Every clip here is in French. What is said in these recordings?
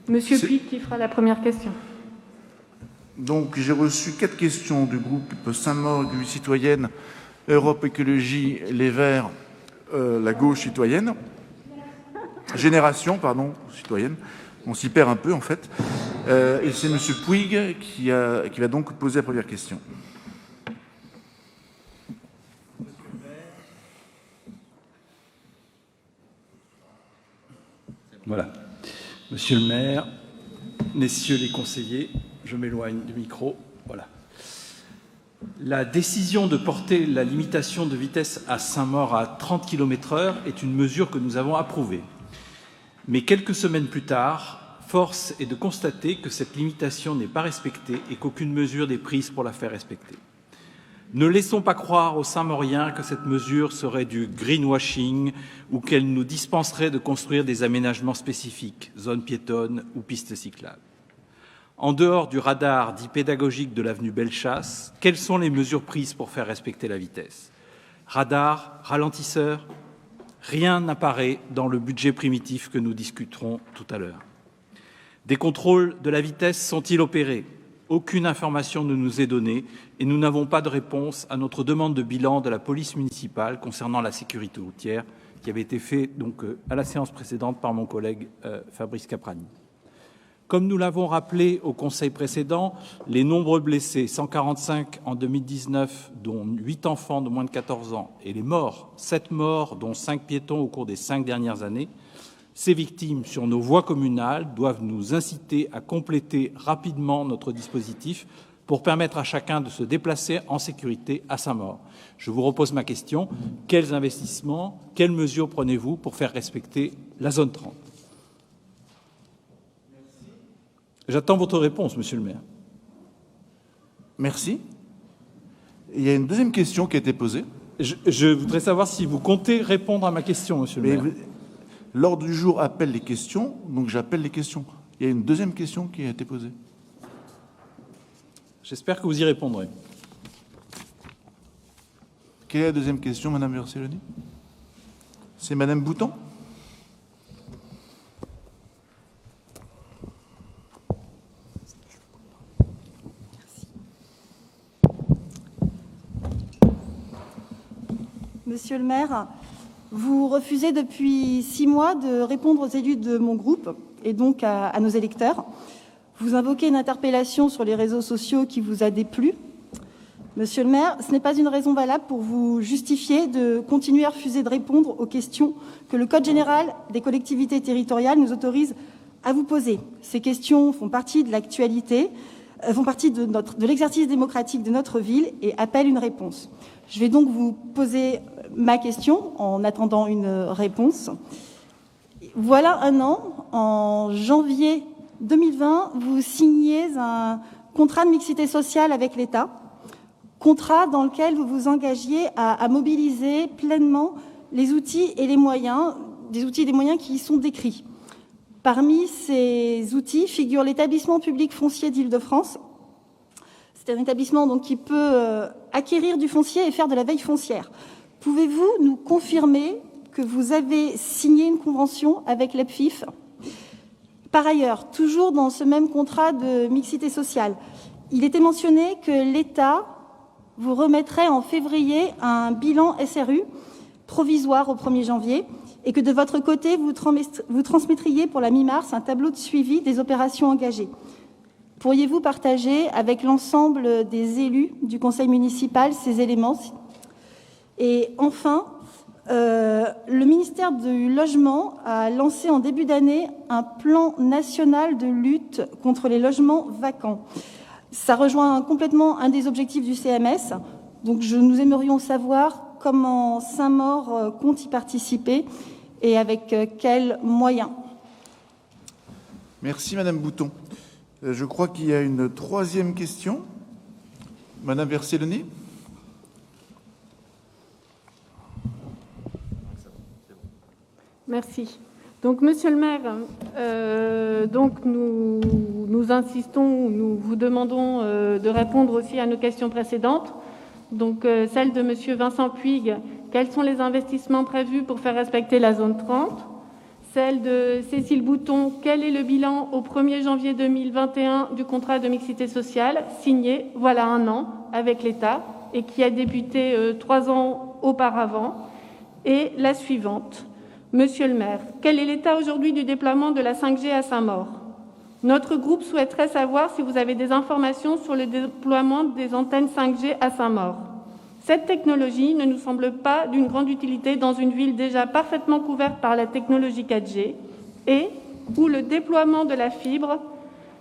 Monsieur Puig qui fera la première question. Donc, j'ai reçu 4 questions du groupe Saint-Maur, Écologie citoyenne, Europe Écologie, Les Verts, la gauche citoyenne. Génération, pardon, citoyenne. On s'y perd un peu, en fait. Et c'est M. Puig qui va donc poser la première question. Voilà. Monsieur le maire, messieurs les conseillers, je m'éloigne du micro. Voilà. La décision de porter la limitation de vitesse à Saint-Maur à 30 km/h est une mesure que nous avons approuvée. Mais quelques semaines plus tard, force est de constater que cette limitation n'est pas respectée et qu'aucune mesure n'est prise pour la faire respecter. Ne laissons pas croire aux Saint-Mauriens que cette mesure serait du greenwashing ou qu'elle nous dispenserait de construire des aménagements spécifiques, zones piétonnes ou pistes cyclables. En dehors du radar dit pédagogique de l'avenue Bellechasse, quelles sont les mesures prises pour faire respecter la vitesse? Radar, ralentisseur? Rien n'apparaît dans le budget primitif que nous discuterons tout à l'heure. Des contrôles de la vitesse sont-ils opérés? Aucune information ne nous est donnée et nous n'avons pas de réponse à notre demande de bilan de la police municipale concernant la sécurité routière qui avait été faite à la séance précédente par mon collègue Fabrice Caprani. Comme nous l'avons rappelé au Conseil précédent, les nombreux blessés, 145 en 2019, dont 8 enfants de moins de 14 ans, et les morts, 7 morts, dont 5 piétons au cours des 5 dernières années, ces victimes sur nos voies communales doivent nous inciter à compléter rapidement notre dispositif pour permettre à chacun de se déplacer en sécurité à Saint-Maur. Je vous repose ma question. Quels investissements, quelles mesures prenez-vous pour faire respecter la zone 30 ? J'attends votre réponse, monsieur le maire. Merci. Il y a une deuxième question qui a été posée. Je voudrais savoir si vous comptez répondre à ma question, monsieur le maire. L'ordre du jour appelle les questions, donc j'appelle les questions. Il y a une deuxième question qui a été posée. J'espère que vous y répondrez. Quelle est la deuxième question, Madame Vercelloni? C'est Madame Bouton? Monsieur le maire, vous refusez depuis 6 mois de répondre aux élus de mon groupe et donc à nos électeurs. Vous invoquez une interpellation sur les réseaux sociaux qui vous a déplu. Monsieur le maire, ce n'est pas une raison valable pour vous justifier de continuer à refuser de répondre aux questions que le Code général des collectivités territoriales nous autorise à vous poser. Ces questions font partie de l'actualité, font partie de l'exercice démocratique de notre ville et appellent une réponse. Je vais donc vous poser ma question en attendant une réponse. Voilà un an, en janvier 2020, vous signez un contrat de mixité sociale avec l'État, contrat dans lequel vous vous engagiez à mobiliser pleinement les outils et les moyens, des outils et des moyens qui y sont décrits. Parmi ces outils figure l'établissement public foncier d'Île-de-France. C'est un établissement donc, qui peut acquérir du foncier et faire de la veille foncière. Pouvez-vous nous confirmer que vous avez signé une convention avec l'EPFIF? Par ailleurs, toujours dans ce même contrat de mixité sociale, il était mentionné que l'État vous remettrait en février un bilan SRU provisoire au 1er janvier et que de votre côté, vous transmettriez pour la mi-mars un tableau de suivi des opérations engagées. Pourriez-vous partager avec l'ensemble des élus du conseil municipal ces éléments? Et enfin, le ministère du Logement a lancé en début d'année un plan national de lutte contre les logements vacants. Ça rejoint complètement un des objectifs du CMS. Donc nous aimerions savoir comment Saint-Maur compte y participer et avec quels moyens. Merci Madame Bouton. Je crois qu'il y a une troisième question. Madame Vercelloni. Merci. Donc, Monsieur le maire, nous insistons, nous vous demandons de répondre aussi à nos questions précédentes. Donc, celle de Monsieur Vincent Puig, quels sont les investissements prévus pour faire respecter la zone 30? Celle de Cécile Bouton, quel est le bilan au 1er janvier 2021 du contrat de mixité sociale signé, voilà un an, avec l'État et qui a débuté 3 ans auparavant? Et la suivante, Monsieur le maire, quel est l'état aujourd'hui du déploiement de la 5G à Saint-Maur? Notre groupe souhaiterait savoir si vous avez des informations sur le déploiement des antennes 5G à Saint-Maur. Cette technologie ne nous semble pas d'une grande utilité dans une ville déjà parfaitement couverte par la technologie 4G et où le déploiement de la fibre,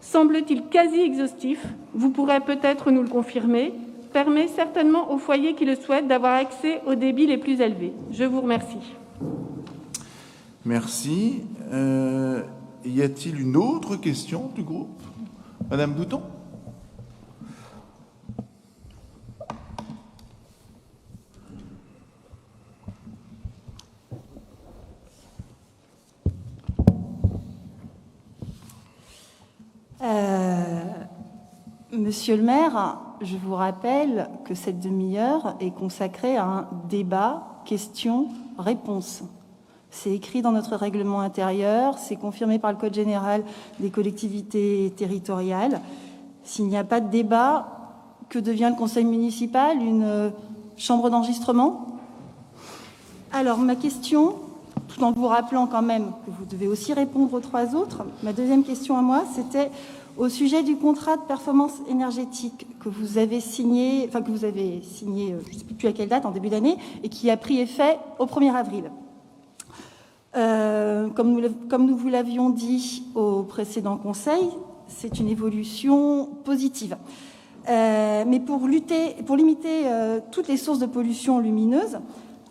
semble-t-il quasi exhaustif, vous pourrez peut-être nous le confirmer, permet certainement aux foyers qui le souhaitent d'avoir accès aux débits les plus élevés. Je vous remercie. Merci. Y a-t-il une autre question du groupe? Madame Bouton? Monsieur le maire, je vous rappelle que cette demi-heure est consacrée à un débat questions-réponses. C'est écrit dans notre règlement intérieur, c'est confirmé par le Code général des collectivités territoriales. S'il n'y a pas de débat, que devient le conseil municipal? Une chambre d'enregistrement? Alors, ma question, tout en vous rappelant quand même que vous devez aussi répondre aux 3 autres, ma deuxième question à moi, c'était au sujet du contrat de performance énergétique que vous avez signé, je ne sais plus à quelle date, en début d'année, et qui a pris effet au 1er avril. Comme nous vous l'avions dit au précédent conseil, c'est une évolution positive. Mais pour limiter toutes les sources de pollution lumineuse,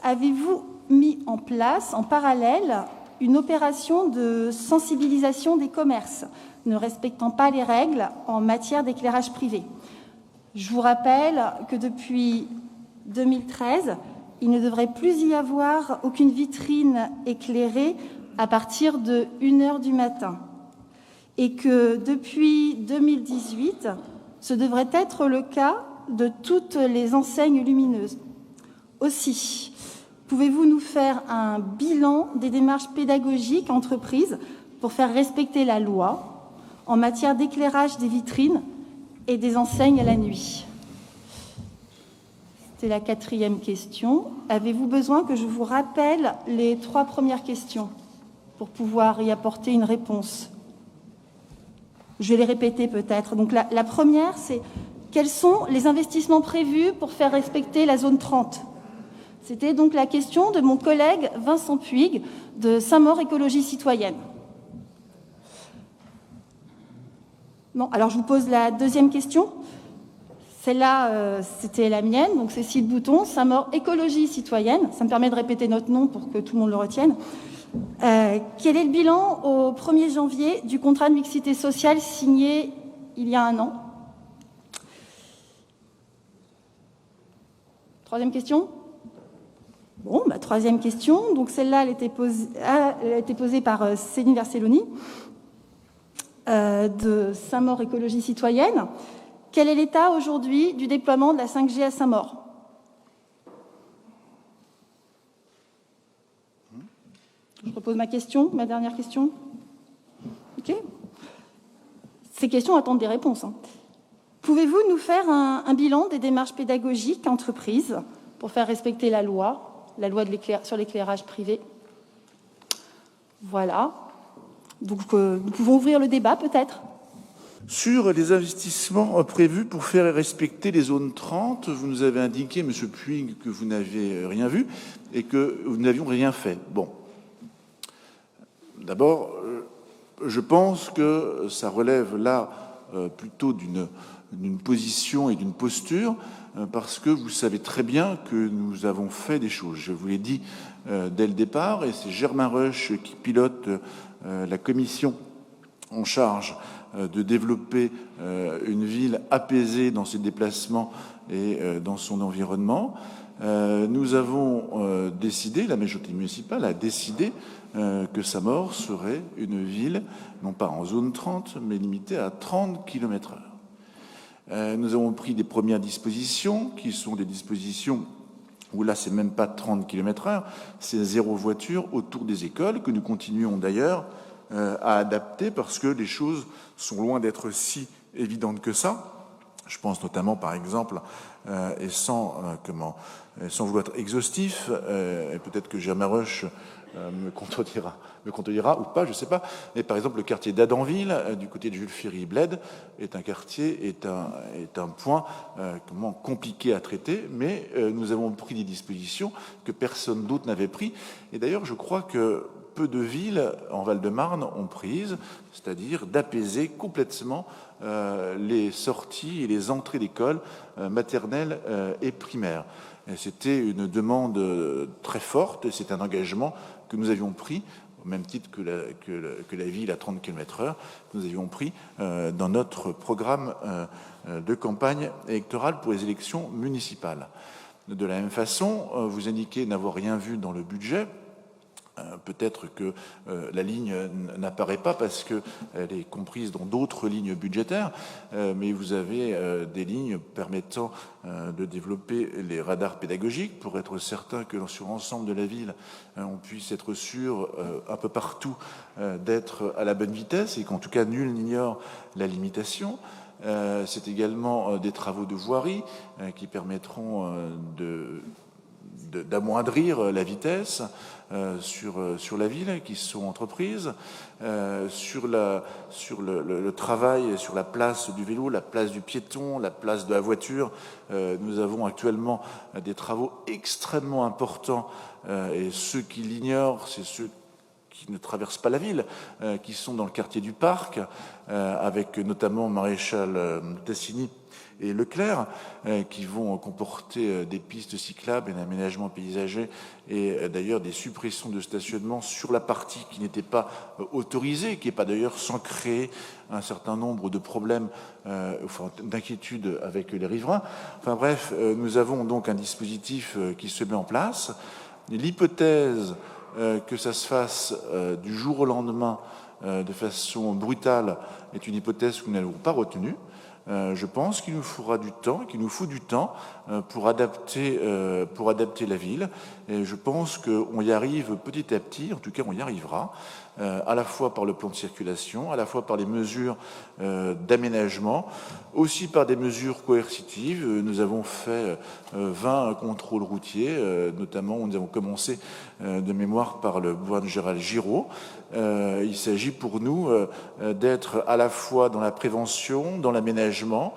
avez-vous mis en place, en parallèle, une opération de sensibilisation des commerces ne respectant pas les règles en matière d'éclairage privé? Je vous rappelle que depuis 2013, il ne devrait plus y avoir aucune vitrine éclairée à partir de 1h du matin. Et que depuis 2018, ce devrait être le cas de toutes les enseignes lumineuses. Aussi, pouvez-vous nous faire un bilan des démarches pédagogiques entreprises pour faire respecter la loi en matière d'éclairage des vitrines et des enseignes à la nuit? C'est la 4e question. Avez-vous besoin que je vous rappelle les 3 premières questions pour pouvoir y apporter une réponse? Je vais les répéter peut-être. Donc la première, c'est quels sont les investissements prévus pour faire respecter la zone 30? C'était donc la question de mon collègue Vincent Puig de Saint-Maur Écologie Citoyenne. Non, alors je vous pose la deuxième question. Celle-là, c'était la mienne, donc Cécile Bouton, Saint-Maur Écologie Citoyenne. Ça me permet de répéter notre nom pour que tout le monde le retienne. Quel est le bilan au 1er janvier du contrat de mixité sociale signé il y a un an? Troisième question. Bon, troisième question. Donc celle-là, elle a été posée par Céline Verselloni de Saint-Maur Écologie Citoyenne. Quel est l'état aujourd'hui du déploiement de la 5G à Saint-Maur? Je repose ma question, ma dernière question. OK. Ces questions attendent des réponses. Pouvez-vous nous faire un bilan des démarches pédagogiques entreprises pour faire respecter la loi sur l'éclairage privé? Voilà. Donc, nous pouvons ouvrir le débat, peut-être. Sur les investissements prévus pour faire respecter les zones 30, vous nous avez indiqué, M. Puig, que vous n'avez rien vu et que nous n'avions rien fait. Bon. D'abord, je pense que ça relève là plutôt d'une position et d'une posture, parce que vous savez très bien que nous avons fait des choses. Je vous l'ai dit dès le départ, et c'est Germain Ruch qui pilote la commission en charge de développer une ville apaisée dans ses déplacements et dans son environnement. Nous avons décidé, la majorité municipale a décidé que Saint-Maur serait une ville, non pas en zone 30, mais limitée à 30 km/h. Nous avons pris des premières dispositions, qui sont des dispositions où là, c'est même pas 30 km/h, c'est 0 voiture autour des écoles, que nous continuons d'ailleurs à adapter parce que les choses sont loin d'être si évidentes que ça. Je pense notamment, par exemple, et sans vouloir être exhaustif, et peut-être que Germain Roche me contredira ou pas, je ne sais pas, mais par exemple le quartier d'Adanville, du côté de Jules Ferry-Bled, est un point compliqué à traiter, mais nous avons pris des dispositions que personne d'autre n'avait pris. Et d'ailleurs, je crois que peu de villes en Val-de-Marne ont prise, c'est-à-dire d'apaiser complètement les sorties et les entrées d'école maternelles et primaires. C'était une demande très forte, c'est un engagement que nous avions pris, au même titre que la ville à 30 km/h, que nous avions pris dans notre programme de campagne électorale pour les élections municipales. De la même façon, vous indiquez n'avoir rien vu dans le budget. Peut-être que la ligne n'apparaît pas parce qu'elle est comprise dans d'autres lignes budgétaires, mais vous avez des lignes permettant de développer les radars pédagogiques pour être certain que sur l'ensemble de la ville, on puisse être sûr un peu partout d'être à la bonne vitesse et qu'en tout cas nul n'ignore la limitation. C'est également des travaux de voirie qui permettront d'amoindrir la vitesse sur la ville qui sont entreprises, sur le travail, sur la place du vélo, la place du piéton, la place de la voiture. Nous avons actuellement des travaux extrêmement importants et ceux qui l'ignorent, c'est ceux qui ne traversent pas la ville, qui sont dans le quartier du Parc, avec notamment Maréchal Tassini et Leclerc, qui vont comporter des pistes cyclables et un aménagement paysager et d'ailleurs des suppressions de stationnement sur la partie qui n'était pas autorisée, qui n'est pas d'ailleurs sans créer un certain nombre de problèmes, d'inquiétudes avec les riverains. Enfin bref, nous avons donc un dispositif qui se met en place. L'hypothèse que ça se fasse du jour au lendemain de façon brutale est une hypothèse que nous n'avons pas retenue. Je pense qu'il nous faudra du temps, pour adapter la ville. Et je pense qu'on y arrive petit à petit, en tout cas on y arrivera, à la fois par le plan de circulation, à la fois par les mesures d'aménagement, aussi par des mesures coercitives. Nous avons fait 20 contrôles routiers, notamment nous avons commencé de mémoire par le gouverneur Gérald Giraud. Il s'agit pour nous d'être à la fois dans la prévention, dans l'aménagement,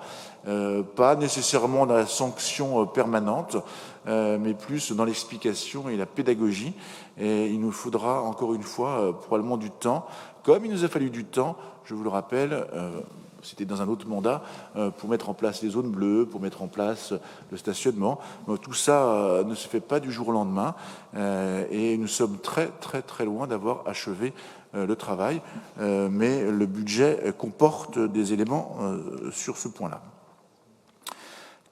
pas nécessairement dans la sanction permanente, mais plus dans l'explication et la pédagogie. Et il nous faudra encore une fois probablement du temps, comme il nous a fallu du temps, je vous le rappelle, c'était dans un autre mandat, pour mettre en place les zones bleues, pour mettre en place le stationnement. Tout ça ne se fait pas du jour au lendemain et nous sommes très très très loin d'avoir achevé le travail, mais le budget comporte des éléments sur ce point-là.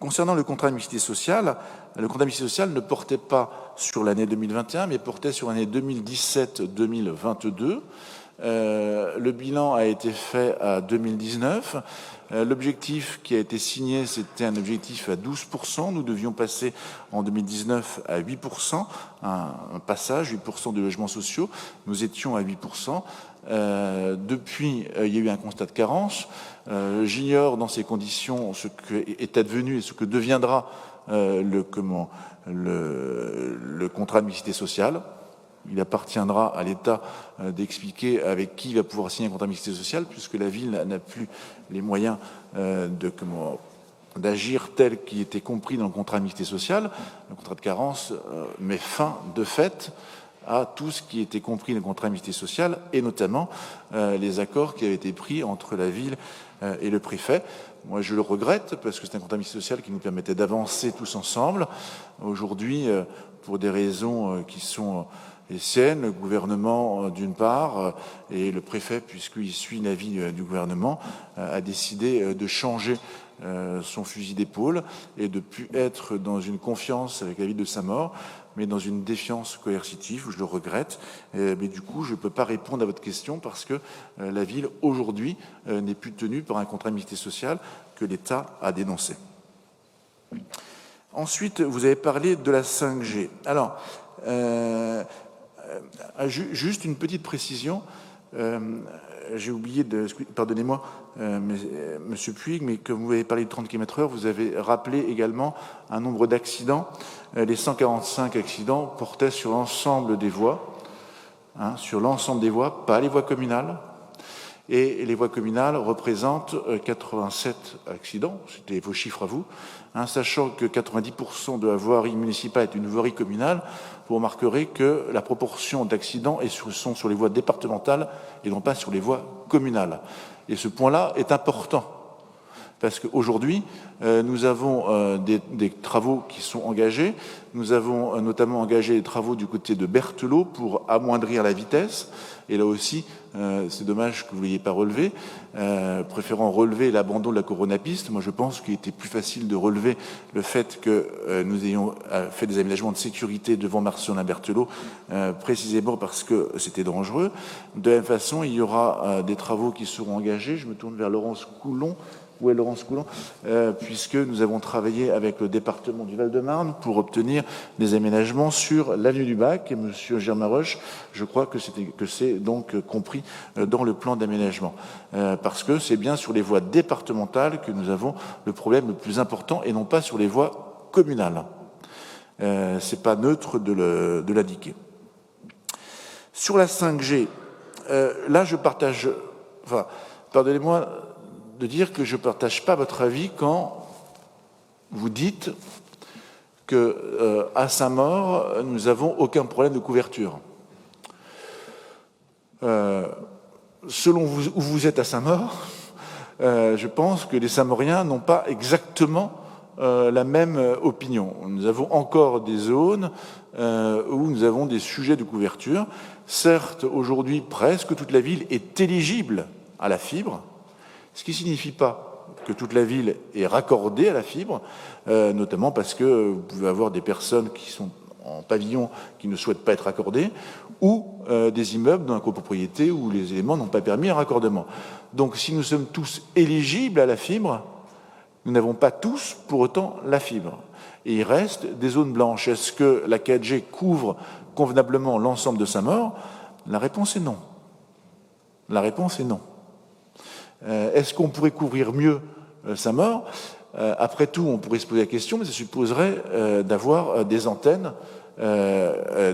Concernant le contrat de mixité sociale, le contrat de mixité sociale ne portait pas sur l'année 2021, mais portait sur l'année 2017-2022. Le bilan a été fait à 2019. L'objectif qui a été signé, c'était un objectif à 12%. Nous devions passer en 2019 à 8%, un passage, 8% de logements sociaux. Nous étions à 8%. Depuis, il y a eu un constat de carence. J'ignore dans ces conditions ce que est advenu et ce que deviendra le contrat de mixité sociale. Il appartiendra à l'État d'expliquer avec qui il va pouvoir signer un contrat de mixité sociale, puisque la ville n'a plus les moyens d'agir tel qu'il était compris dans le contrat de mixité sociale. Le contrat de carence met fin de fait à tout ce qui était compris dans le contrat de mixité sociale, et notamment les accords qui avaient été pris entre la ville et le préfet. Moi, je le regrette, parce que c'est un contrat de mixité sociale qui nous permettait d'avancer tous ensemble. Aujourd'hui, pour des raisons qui sont les siennes, le gouvernement d'une part, et le préfet, puisqu'il suit l'avis du gouvernement, a décidé de changer son fusil d'épaule et de plus être dans une confiance avec la ville de Saint-Maur, mais dans une défiance coercitive. Je le regrette, mais du coup, je ne peux pas répondre à votre question parce que la ville, aujourd'hui, n'est plus tenue par un contrat de mixité sociale que l'État a dénoncé. Ensuite, vous avez parlé de la 5G. Alors, juste une petite précision. J'ai oublié de... Pardonnez-moi, Monsieur Puig, mais comme vous avez parlé de 30 km/h, vous avez rappelé également un nombre d'accidents. Les 145 accidents portaient sur l'ensemble des voies, sur l'ensemble des voies, pas les voies communales. Et les voies communales représentent 87 accidents, c'était vos chiffres à vous, sachant que 90% de la voirie municipale est une voirie communale, vous remarquerez que la proportion d'accidents sont sur les voies départementales et non pas sur les voies communales. Et ce point-là est important, parce qu'aujourd'hui, nous avons des travaux qui sont engagés. Nous avons notamment engagé des travaux du côté de Berthelot pour amoindrir la vitesse. Et là aussi, c'est dommage que vous ne l'ayez pas relevé, préférant relever l'abandon de la coronapiste. Moi, je pense qu'il était plus facile de relever le fait que nous ayons fait des aménagements de sécurité devant Marcion-la-Berthelot, précisément parce que c'était dangereux. De la même façon, il y aura des travaux qui seront engagés. Je me tourne vers Laurence Coulon. Où est Laurence Coulon, puisque nous avons travaillé avec le département du Val-de-Marne pour obtenir des aménagements sur l'avenue du Bac. Et M. Germain Roche, je crois que c'est donc compris dans le plan d'aménagement. Parce que c'est bien sur les voies départementales que nous avons le problème le plus important et non pas sur les voies communales. C'est pas neutre de l'indiquer. Sur la 5G, là je partage... Enfin, pardonnez-moi de dire que je ne partage pas votre avis quand vous dites qu'à Saint-Maur, nous n'avons aucun problème de couverture. Selon où vous êtes à Saint-Maur, je pense que les Saint-Mauriens n'ont pas exactement la même opinion. Nous avons encore des zones où nous avons des sujets de couverture. Certes, aujourd'hui, presque toute la ville est éligible à la fibre, ce qui ne signifie pas que toute la ville est raccordée à la fibre, notamment parce que vous pouvez avoir des personnes qui sont en pavillon qui ne souhaitent pas être raccordées, ou des immeubles dans la copropriété où les éléments n'ont pas permis un raccordement. Donc si nous sommes tous éligibles à la fibre, nous n'avons pas tous pour autant la fibre. Et il reste des zones blanches. Est-ce que la 4G couvre convenablement l'ensemble de Saint-Maur? La réponse est non. La réponse est non. Est-ce qu'on pourrait couvrir mieux Saint-Maur? Après tout, on pourrait se poser la question, mais ça supposerait d'avoir des antennes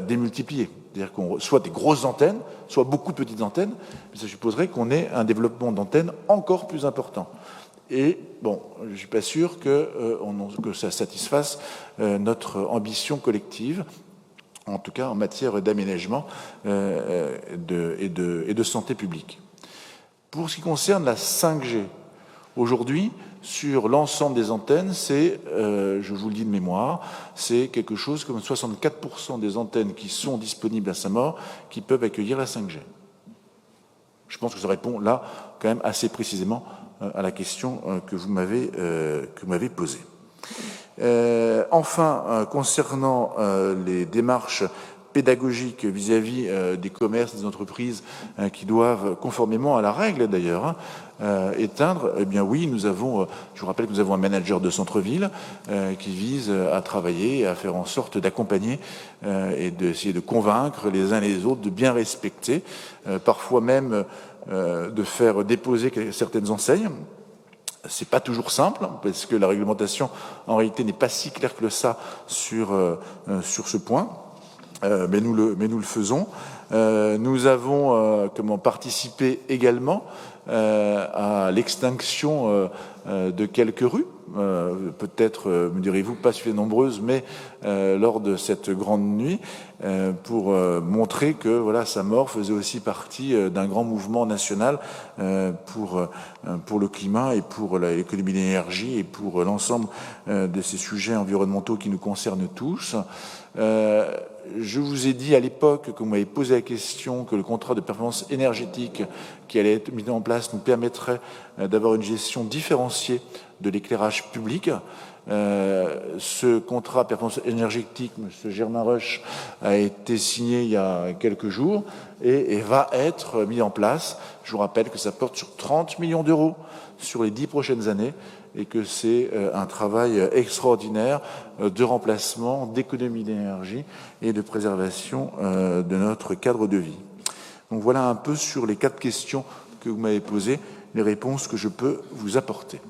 démultipliées. C'est-à-dire qu'on soit des grosses antennes, soit beaucoup de petites antennes, mais ça supposerait qu'on ait un développement d'antennes encore plus important. Et bon, je ne suis pas sûr que ça satisfasse notre ambition collective, en tout cas en matière d'aménagement et de santé publique. Pour ce qui concerne la 5G, aujourd'hui, sur l'ensemble des antennes, c'est, je vous le dis de mémoire, c'est quelque chose comme 64% des antennes qui sont disponibles à Saint-Maur qui peuvent accueillir la 5G. Je pense que ça répond là, quand même, assez précisément à la question que vous m'avez posée. Enfin, concernant les démarches pédagogiques vis-à-vis des commerces, des entreprises qui doivent, conformément à la règle d'ailleurs, éteindre, eh bien oui, nous avons, je vous rappelle que nous avons un manager de centre-ville qui vise à travailler et à faire en sorte d'accompagner et d'essayer de convaincre les uns et les autres de bien respecter, parfois même de faire déposer certaines enseignes. C'est pas toujours simple, parce que la réglementation, en réalité, n'est pas si claire que ça sur ce point. Mais nous le faisons. Nous avons participé également à l'extinction de quelques rues, peut-être, me direz-vous, pas suffisamment nombreuses, mais lors de cette grande nuit, pour montrer que voilà, Saint-Maur faisait aussi partie d'un grand mouvement national pour le climat et pour l'économie de l'énergie et pour l'ensemble de ces sujets environnementaux qui nous concernent tous. Je vous ai dit à l'époque, quand vous m'avez posé la question, que le contrat de performance énergétique qui allait être mis en place nous permettrait d'avoir une gestion différenciée de l'éclairage public. Ce contrat performance énergétique, M. Germain Ruch, a été signé il y a quelques jours et va être mis en place. Je vous rappelle que ça porte sur 30 millions d'euros sur les 10 prochaines années et que c'est un travail extraordinaire de remplacement, d'économie d'énergie et de préservation de notre cadre de vie. Donc voilà un peu sur les 4 questions que vous m'avez posées, les réponses que je peux vous apporter.